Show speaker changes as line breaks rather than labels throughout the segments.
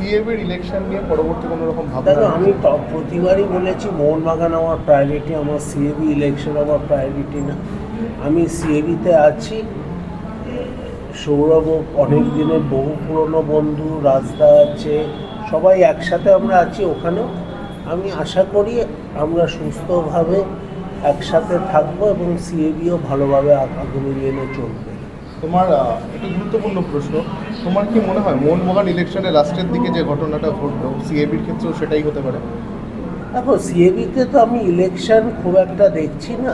সিএবির election নিয়ে পরবর্তী কোনো রকম ভাবনা?
দেখো, আমি প্রতিবারই বলেছি মোহনবাগান আমার প্রায়োরিটি, আমার সিএবি ইলেকশন আমার প্রায়োরিটি না। আমি সিএবিতে আছি। সৌরভ অনেক দিনের বহু পুরনো বন্ধু, রাজদা আছে, সবাই একসাথে আমরা আছি ওখানেও। আমি আশা করি আমরা সুস্থভাবে একসাথে থাকবো এবং সিএবিও ভালোভাবে আগামী দিনে চলবে।
তোমার একটি গুরুত্বপূর্ণ প্রশ্ন, তোমার কি মনে হয় মোহনবাগান ইলেকশনের লাস্টের দিকে যে ঘটনাটা ঘটলো সিএবির ক্ষেত্রেও সেটাই হতে পারে?
দেখো, সিএবিতে তো আমি ইলেকশন খুব একটা দেখছি না,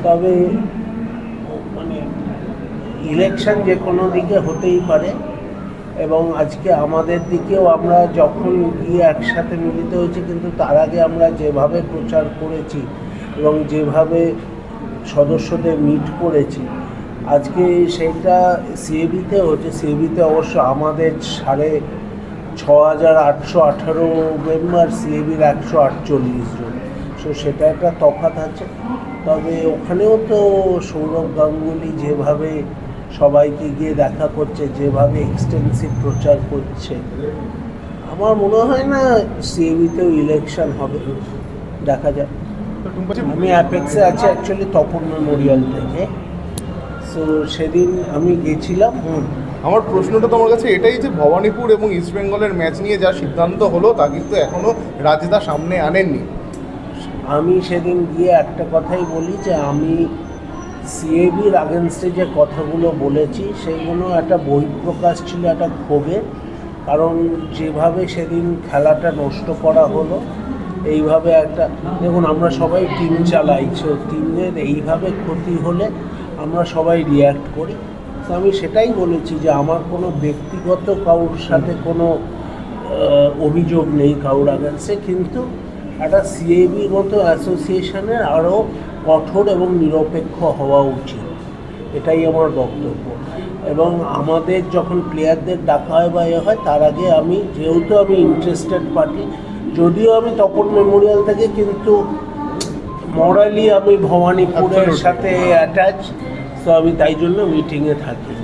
তবে মানে ইলেকশন যে কোনো দিকে হতেই পারে। এবং আজকে আমাদের দিকেও আমরা যখন গিয়ে একসাথে মিলিত হয়েছি, কিন্তু তার আগে আমরা যেভাবে প্রচার করেছি এবং যেভাবে সদস্যদের মিট করেছি, আজকে সেইটা সিএবিতে হচ্ছে। সিএবিতে অবশ্য আমাদের 6,818 মেম্বার, সিএবির 148 জন, সো সেটা একটা তফাৎ আছে। তবে ওখানেও তো সৌরভ গাঙ্গুলি যেভাবে সবাইকে গিয়ে দেখা করছে, যেভাবে এক্সটেন্সিভ প্রচার করছে, আমার মনে হয় না সিএবিতেও ইলেকশন হবে। দেখা যায়। আমি অ্যাপেক্সে আছি অ্যাকচুয়ালি তপন মেমোরিয়াল থেকে। সো সেদিন আমি গেছিলাম।
আমার প্রশ্নটা তোমার কাছে এটাই যে ভবানীপুর এবং ইস্টবেঙ্গলের ম্যাচ নিয়ে যা সিদ্ধান্ত হলো তা কিন্তু এখনও রাজদা সামনে আনেননি।
আমি সেদিন গিয়ে একটা কথাই বলি যে আমি সিএবির আগেনস্টে যে কথাগুলো বলেছি সেইগুলো একটা বহিঃপ্রকাশ ছিল, একটা ক্ষোভের। কারণ যেভাবে সেদিন খেলাটা নষ্ট করা হলো, এইভাবে একটা, দেখুন আমরা সবাই টিম চালাই, সো টিমের এইভাবে ক্ষতি হলে আমরা সবাই রিয়্যাক্ট করি। তো আমি সেটাই বলেছি যে আমার কোনো ব্যক্তিগত কারোর সাথে কোনো অভিযোগ নেই কারোর আগেন্সে, কিন্তু একটা সিএবির মতো অ্যাসোসিয়েশনের আরও কঠোর এবং নিরপেক্ষ হওয়া উচিত, এটাই আমার বক্তব্য। এবং আমাদের যখন প্লেয়ারদের ডাকা হয় বা হয়, তার আগে আমি, যেহেতু আমি ইন্টারেস্টেড পার্টি, যদিও আমি তপন মেমোরিয়াল থেকে, কিন্তু মরালি আমি ভবানীপুরের সাথে অ্যাটাচ, তো আমি তাই জন্য মিটিংয়ে থাকি।